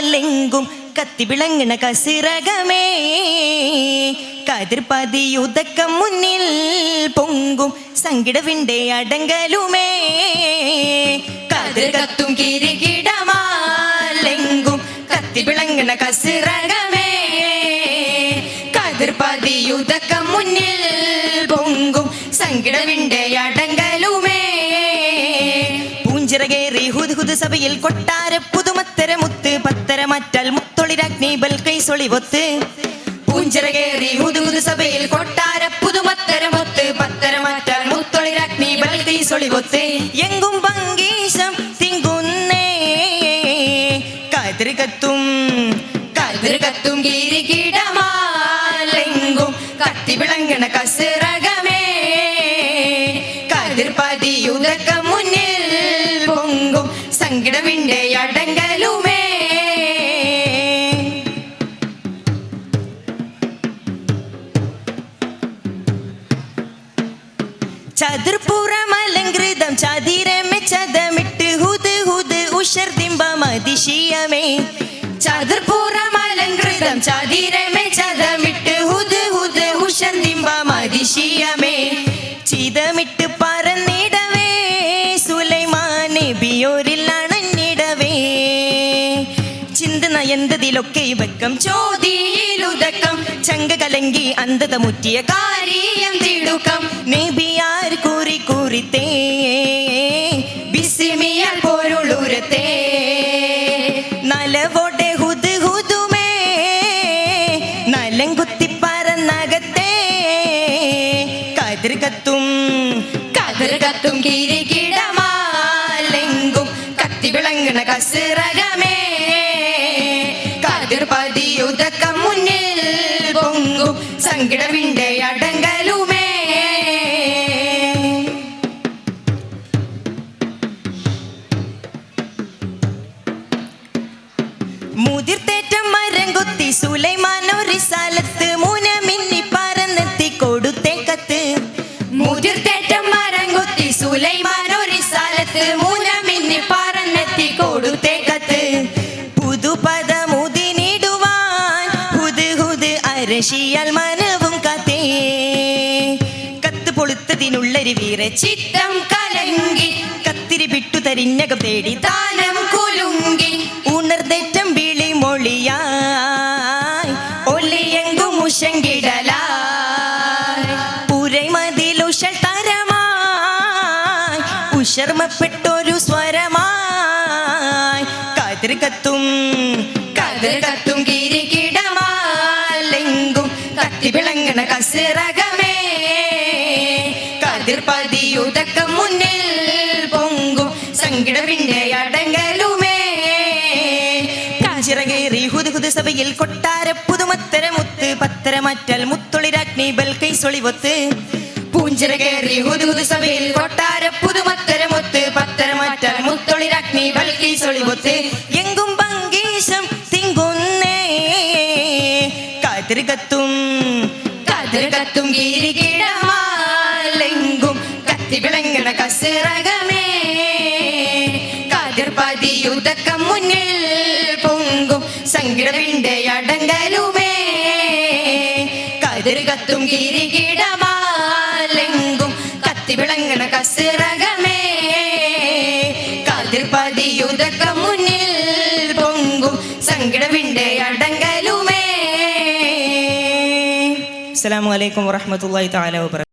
ലെങ്കും കത്തിവിളങ്ങണ കസിറകമേ കതിർപതിയുതക്കം മുന്നിൽ പൊങ്കും സങ്കിടവിന്റെ അടങ്കലുമേ കതിർ കത്തും കിരികിടമാലെങ്കും കത്തിവിളങ്ങണ കസിറകമേ കതിർപതിയുതക്കം മുന്നിൽ പൊങ്കും സങ്കിടവിന്റെ അടങ്കലുമേ പൂഞ്ചിറകേറി ഹുദ്ഹുദ് സഭയിൽ കൊട്ടാര പുതുമത്തര മുത്ത് പത്തര മറ്റാൽ മുത്തൊളിരാഗ്നി ബൽക്കൈ സൊളിവൊത്ത് പൂഞ്ചിറകേറി ഹുദ്ഹുദ് സഭയിൽ കൊട്ടാര പുതുമത്തര മുത്ത് പത്തര മറ്റാൽ മുത്തൊളിരാഗ്നി ബൽക്കൈ സൊളിവൊത്ത് എങ്കും പങ്കീശം തിങ്കുന്നേ കതിർ കത്തും ഗിരികിടമാലെങ്കും കത്തിവിളങ്ങണ കസിറകമേ കതിർപതിയുതക്കം മുന്നിൽ പൊങ്കും സങ്കിടവിന്റെ അടങ്കലുമേ ചതുർപ്പുറമലങ്കൃതം ചതിരമെ ചതമിട്ട് ഹുദ് ഹുദ് ഉഷർദിംബമതിശയമേ ചതുർപ്പുറമലങ്കൃതം ചതിരമെ ചതമിട്ട് ഹുദ് ഹുദ് ഉഷർദിംബമതിശയമേ ചിതമിട്ട് പറന്നിടവേ സുലൈമാൻ നബിയോരിൽ അണഞ്ഞിടവേ ചിന്ത നയന്തതിലൊക്കെ വെക്കം ചോദിയിലുതക്കം ചങ്ക കലങ്കി അന്ധത മുറ്റിയ കാര്യം തിടുക്കം നബിയാർ കൂറി കൂറിത്തേ ബിസ്മിയാൽ പോരുളുരത്തേ നലവോടെ ഹുദ് ഹുദുമേ നലങ്കുത്തി പറന്നകത്തേ കതിർ കത്തും കിരികിടമാലെങ്കും കത്തിവിളങ്ങണ കസിറകമേ കതിർപതിയുതക്കം മുന്നിൽ പൊങ്കും സങ്കിടവിന്റെ അടങ്കലുമേ മുതിർത്തേറ്റം മരം കൊത്തി സുലൈമാനോ റിസാലത്ത് മൂനമിന്നി പറന്നെത്തി കൊടുത്തേ കത്ത് മുതിർത്തേറ്റം മരം കൊത്തി സുലൈമാനോ റിസാലത്ത് മൂനമിന്നി പറന്നെത്തി കൊടുത്തേ കത്ത് പുതുപദമുതിനിടുവാൻ ഹുദ് ഹുദ് അരശിയാൽ മനവും കത്തേ കത്ത് പൊളുത്തതിനുള്ളൊരു വീര ചിത്തം കലങ്കി കത്തിരി വിട്ടു തരിഞ്ഞകം തേടി താനം കുലുങ്കി ഉണർന്നേറ്റം വിളി മൊഴിയായി ഒലിയെങ്കും ഉഷങ്കിടലായി പുരൈമതിലുഷൽ തരമായി ഉഷർമപ്പെട്ടൊരു സ്വരമായി കതിർ കത്തും കിരികിടമാലെങ്കും കത്തിവിളങ്ങണ കസിറകമേ കതിർപതിയുതക്കം മുന്നിൽ പൊങ്കും സങ്കിടവിന്റെ അടങ്കലുമേ കാഞ്ചിറകേറി ഹുദ്ഹുദ് സഭയിൽ കൊട്ടാര പുതുമത്തര മുത്ത് പത്തര മറ്റാൽ മുത്തൊളിരാഗ്നി ബൽക്കൈ സൊളിവൊത്ത് പൂഞ്ചിറകേറി ഹുദ്ഹുദ് സഭയിൽ കൊട്ടാര പുതുമത്തര മുത്ത് പത്തര മറ്റാൽ മുത്തൊളിരാഗ്നി ബൽക്കൈ സൊളിവൊത്ത് എങ്കും പങ്കീശം തിങ്കുന്നേ കതിർ കത്തും ഗിരികിടമാലെങ്കും കത്തിവിളങ്ങണ കസിറകമേ കതിർപതിയുതക്കം മുന്നിൽ പൊങ്കും സങ്കിടവിന്റെ അടങ്കലുമേ കതിർ കത്തും കിരികിടമാലെങ്കും കത്തിവിളങ്ങണ കസിറകമേ കതിർപതിയുതക്കം മുന്നിൽ പൊങ്കും സങ്കിടവിന്റെ അടങ്കലുമേ. അസ്സലാമു അലൈക്കും വറഹ്മത്തുള്ളാഹി തആല വബറകാതുഹു.